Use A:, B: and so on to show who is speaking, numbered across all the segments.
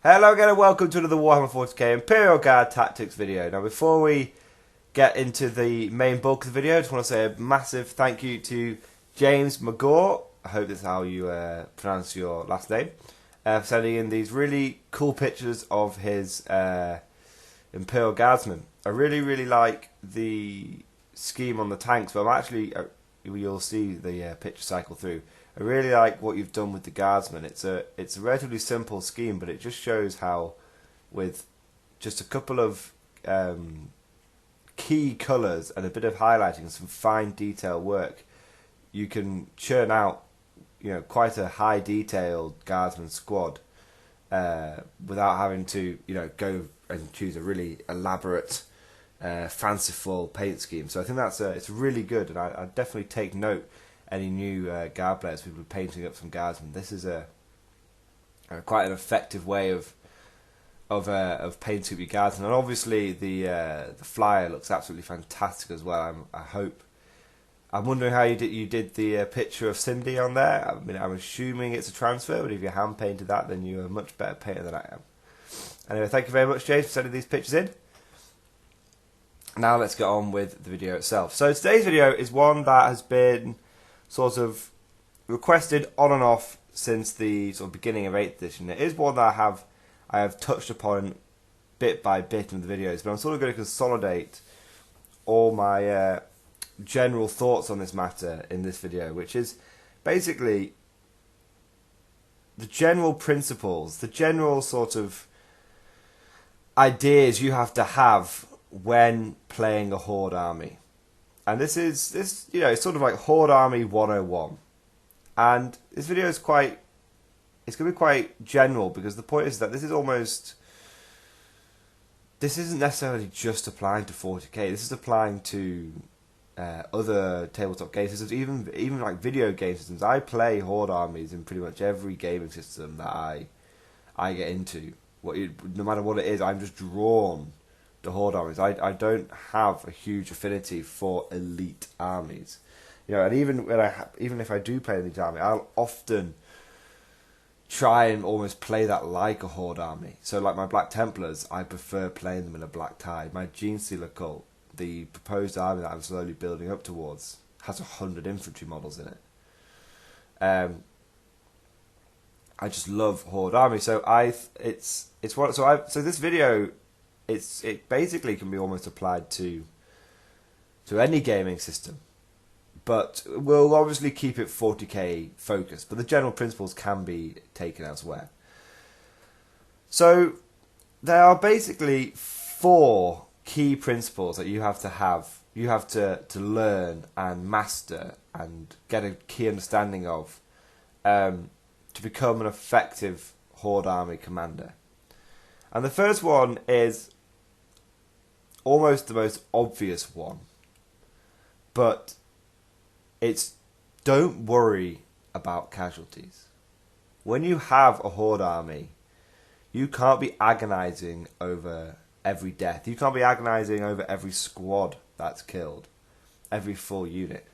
A: Hello again and welcome to another Warhammer 40k Imperial Guard Tactics video. Now before we get into the main bulk of the video, I just want to say a massive thank you to James McGaw, I hope that's how you pronounce your last name, for sending in these really cool pictures of his Imperial Guardsmen. I really like the scheme on the tanks, but I'm actually, you'll see the picture cycle through. I really like what you've done with the Guardsmen. It's a relatively simple scheme, but it just shows how, with just a couple of key colours and a bit of highlighting and some fine detail work, you can churn out, quite a high detailed Guardsman squad without having to, go and choose a really elaborate, fanciful paint scheme. So I think it's really good, and I definitely take note. Any new guard players, people are painting up some guardsmen. This is a quite an effective way of painting up your guardsmen, and obviously the flyer looks absolutely fantastic as well. I'm wondering how you did the picture of Cindy on there. I mean, I'm assuming it's a transfer, but if you hand painted that, then you're a much better painter than I am. Anyway, thank you very much, James, for sending these pictures in. Now let's get on with the video itself. So today's video is one that has been sort of requested on and off since the sort of beginning of 8th edition. It is one that I have touched upon bit by bit in the videos, but I'm sort of going to consolidate all my general thoughts on this matter in this video, which is basically the general principles, the general sort of ideas you have to have when playing a Horde army. And this it's sort of like Horde Army 101. And this video is it's going to be quite general, because the point is that this isn't necessarily just applying to 40k. This is applying to other tabletop game systems, even like video game systems. I play Horde armies in pretty much every gaming system that I get into. No matter what it is, I'm just drawn to Horde armies. I don't have a huge affinity for elite armies, and even if I do play an elite army, I'll often try and almost play that like a Horde army. So like my Black Templars, I prefer playing them in a black tie. My Genestealer cult, the proposed army that I'm slowly building up towards, has 100 infantry models in it. I just love Horde army. So this video, it basically can be almost applied to any gaming system, but we'll obviously keep it 40k focused, but the general principles can be taken elsewhere. So there are basically 4 key principles that you have to learn and master and get a key understanding of to become an effective Horde army commander. And the first one is almost the most obvious one, but it's don't worry about casualties. When you have a Horde army, you can't be agonizing over every death. You can't be agonizing over every squad that's killed, every full unit.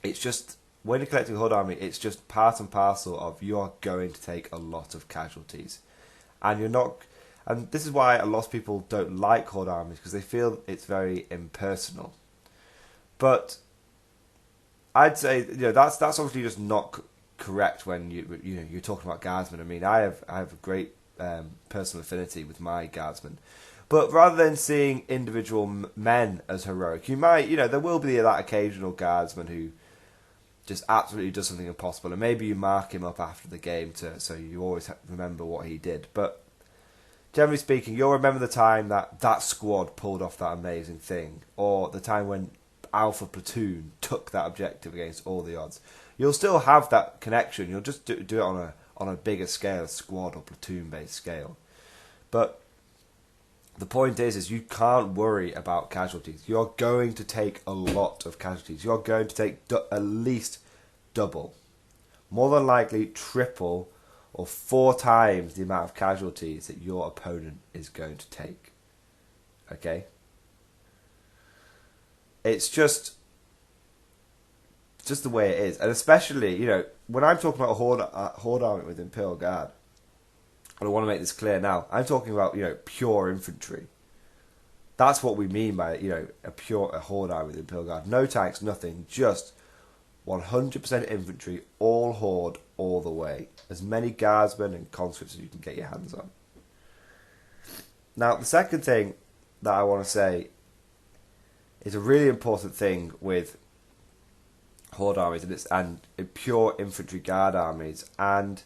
A: It's just, when you're collecting a Horde army, it's just part and parcel of you are going to take a lot of casualties. And this is why a lot of people don't like Horde armies, because they feel it's very impersonal. But I'd say that's obviously just not correct when you're talking about guardsmen. I mean, I have a great personal affinity with my guardsmen, but rather than seeing individual men as heroic, you might there will be that occasional guardsman who just absolutely does something impossible, and maybe you mark him up after the game so you always remember what he did. But generally speaking, you'll remember the time that squad pulled off that amazing thing, or the time when Alpha Platoon took that objective against all the odds. You'll still have that connection. You'll just do it on a bigger scale, squad or platoon based scale. But the point is you can't worry about casualties. You're going to take a lot of casualties. You're going to take at least double, more than likely triple or 4 times the amount of casualties that your opponent is going to take. Okay? It's just the way it is. And especially, when I'm talking about a Horde army with Imperial Guard, and I want to make this clear now, I'm talking about, pure infantry. That's what we mean by, a Horde army with the Imperial Guard. No tanks, nothing, just 100% infantry, all Horde, all the way. As many guardsmen and conscripts as you can get your hands on. Now, the second thing that I want to say is a really important thing with Horde armies and pure infantry guard armies, and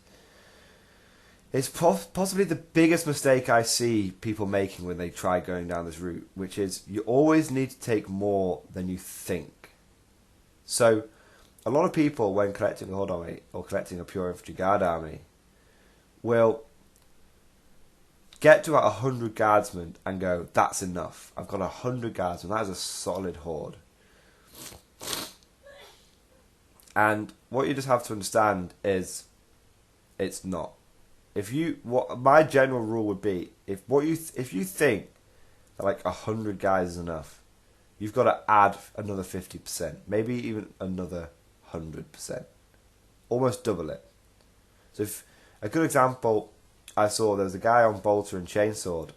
A: it's possibly the biggest mistake I see people making when they try going down this route, which is you always need to take more than you think. So, a lot of people, when collecting a Horde army or collecting a pure infantry guard army, will get to about 100 guardsmen and go, that's enough. I've got 100 guardsmen. That is a solid Horde. And what you just have to understand is, it's not. What my general rule would be, if you think that like 100 guys is enough, you've got to add another 50%, maybe even another 100%, almost double it. So, if a good example I saw, there was a guy on Bolter and Chainsword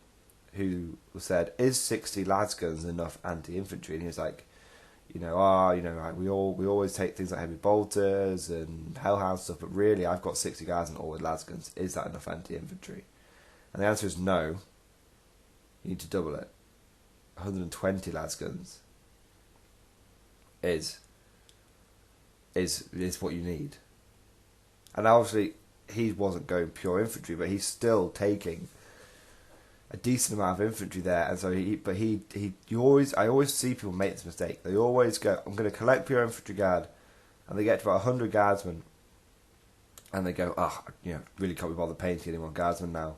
A: who said, "Is 60 lasguns enough anti-infantry?" And he was like, we always take things like heavy bolters and hellhound stuff, but really I've got 60 guys and all with lasguns. Is that enough anti-infantry? And the answer is no. You need to double it. 120 lasguns is what you need. And obviously he wasn't going pure infantry, but he's still taking a decent amount of infantry there, and so I always see people make this mistake. They always go, I'm going to collect pure infantry guard, and they get to about 100 guardsmen, and they go, really can't be bothered painting any more guardsmen now.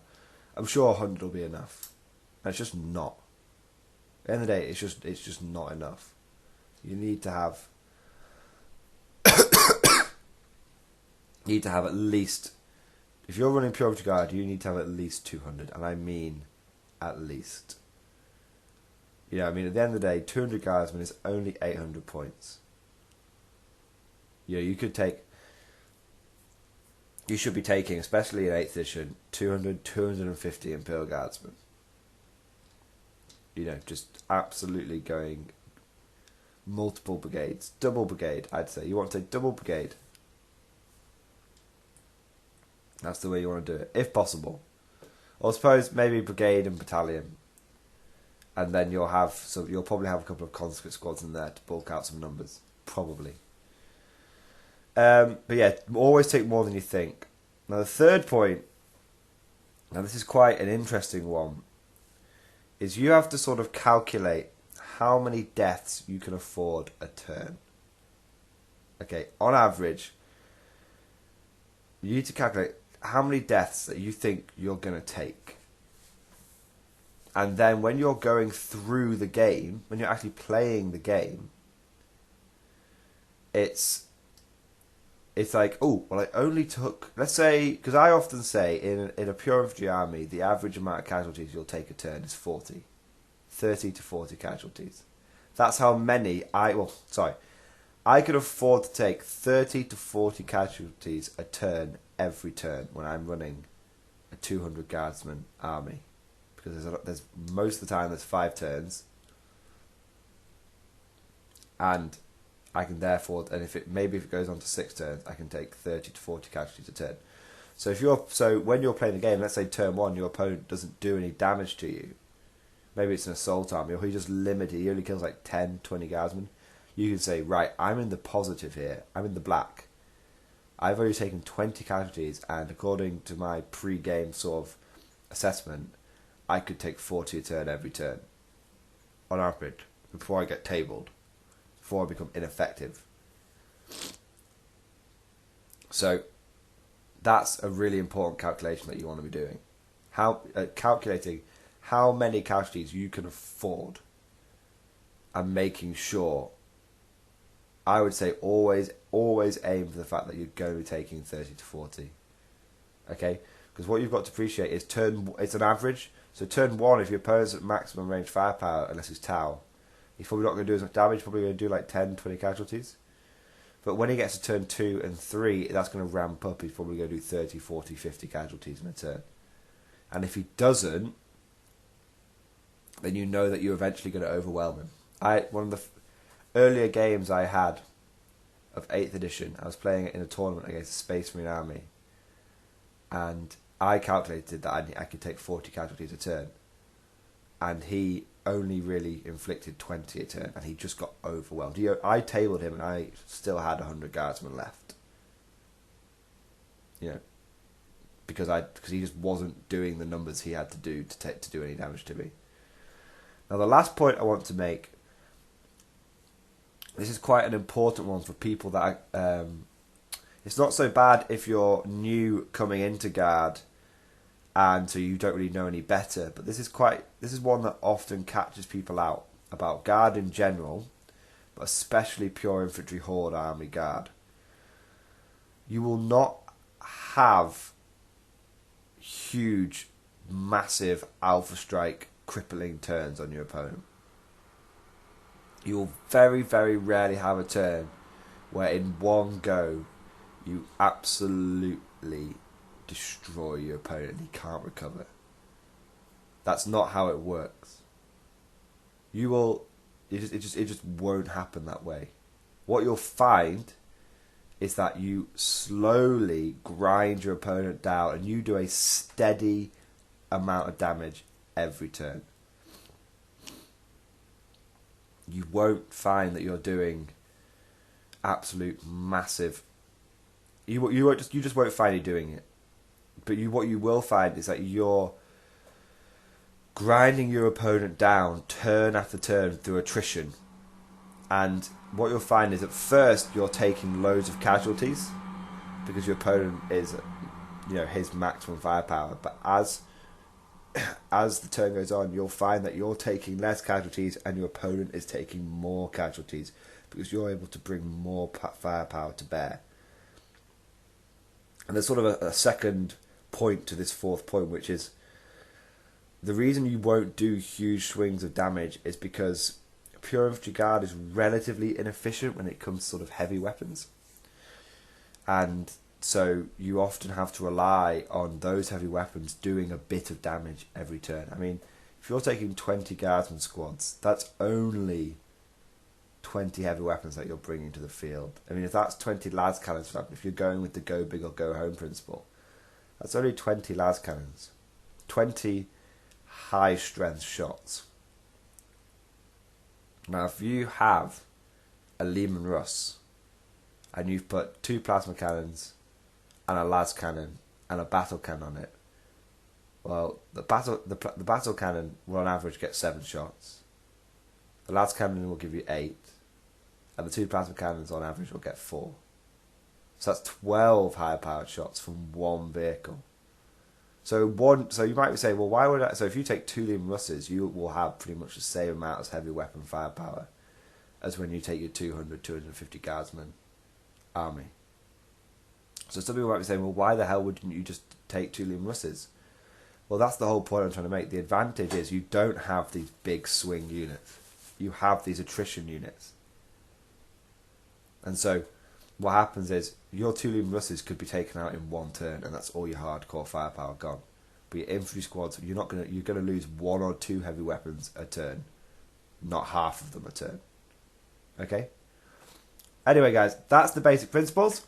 A: I'm sure 100 will be enough, and it's just not. At the end of the day, it's just not enough. You need to have at least, if you're running pure infantry guard, you need to have at least 200, and I mean at least. At the end of the day, 200 guardsmen is only 800 points. You should be taking, especially in 8th edition, 200, 250 Imperial Guardsmen. Just absolutely going multiple brigades. Double brigade, I'd say. You want to take double brigade. That's the way you want to do it, if possible. Or suppose maybe brigade and battalion, and then you'll probably have a couple of conscript squads in there to bulk out some numbers, probably. But yeah, always take more than you think. Now the third point, now this is quite an interesting one, is you have to sort of calculate how many deaths you can afford a turn. Okay, on average, you need to calculate how many deaths that you think you're going to take. And then when you're going through the game, when you're actually playing the game, it's like, I only took, let's say, because I often say in a pure infantry army, the average amount of casualties you'll take a turn is 30 to 40 casualties. That's how many I could afford to take 30 to 40 casualties a turn every turn when I'm running a 200 guardsman army, because there's most of the time there's 5 turns, and I can therefore, and if it goes on to 6 turns, I can take 30 to 40 casualties a turn. So when you're playing the game, let's say turn 1, your opponent doesn't do any damage to you. Maybe it's an assault army, or he just limited. He only kills like 10, 20 guardsmen. You can say, right, I'm in the positive here. I'm in the black. I've only taken 20 casualties, and according to my pre-game sort of assessment, I could take 40 a turn every turn, on average, before I get tabled, before I become ineffective. So, that's a really important calculation that you want to be doing. Calculating how many casualties you can afford, and making sure, I would say always aim for the fact that you're going to be taking 30 to 40. Okay? Because what you've got to appreciate is it's an average. So turn 1, if your opponent's at maximum range firepower, unless he's Tau, he's probably not going to do as much damage, probably going to do like 10, 20 casualties. But when he gets to turn 2 and 3, that's going to ramp up. He's probably going to do 30, 40, 50 casualties in a turn. And if he doesn't, then you know that you're eventually going to overwhelm him. One of the earlier games I had of 8th edition, I was playing it in a tournament against a Space Marine army, and I calculated that I could take 40 casualties a turn, and he only really inflicted 20 a turn, and he just got overwhelmed. I tabled him, and I still had 100 guardsmen left. You know, because he just wasn't doing the numbers he had to do to do any damage to me. Now, the last point I want to make, this is quite an important one for people that it's not so bad if you're new coming into Guard and so you don't really know any better, but this is one that often catches people out about Guard in general, but especially pure infantry Horde army Guard. You will not have huge, massive Alpha Strike crippling turns on your opponent. You will very, very rarely have a turn where in one go you absolutely destroy your opponent and he can't recover. That's not how it works. It just won't happen that way. What you'll find is that you slowly grind your opponent down and you do a steady amount of damage every turn. You won't find that you're doing absolute massive. You just won't find you doing it. But what you will find is that you're grinding your opponent down turn after turn through attrition. And what you'll find is at first you're taking loads of casualties because your opponent is, his maximum firepower. But as the turn goes on, you'll find that you're taking less casualties and your opponent is taking more casualties because you're able to bring more firepower to bear. And there's sort of a second point to this fourth point, which is the reason you won't do huge swings of damage is because Pure Infantry Guard is relatively inefficient when it comes to sort of heavy weapons. And so you often have to rely on those heavy weapons doing a bit of damage every turn. I mean, if you're taking 20 guardsman squads, that's only 20 heavy weapons that you're bringing to the field. I mean, if that's 20 las cannons, if you're going with the go big or go home principle, that's only 20 las cannons. 20 high strength shots. Now, if you have a Lehman Russ and you've put 2 plasma cannons and a las cannon and a battle cannon on it, well, the battle cannon will on average get 7 shots. The las cannon will give you 8, and the 2 plasma cannons on average will get 4. So that's 12 higher powered shots from one vehicle. So you might be saying, well, why would I? So if you take 2 Lehman Russes, you will have pretty much the same amount of heavy weapon firepower as when you take your 200, 250 guardsman army. So some people might be saying, well, why the hell wouldn't you just take 2 Lehman Russes? Well, that's the whole point I'm trying to make. The advantage is you don't have these big swing units. You have these attrition units. And so what happens is your 2 Lehman Russes could be taken out in one turn, and that's all your hardcore firepower gone. But your infantry squads, you're going to lose 1 or 2 heavy weapons a turn, not half of them a turn. Okay? Anyway, guys, that's the basic principles.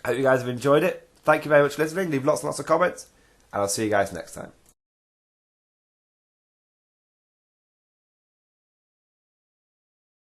A: I hope you guys have enjoyed it. Thank you very much for listening. Leave lots and lots of comments, and I'll see you guys next time.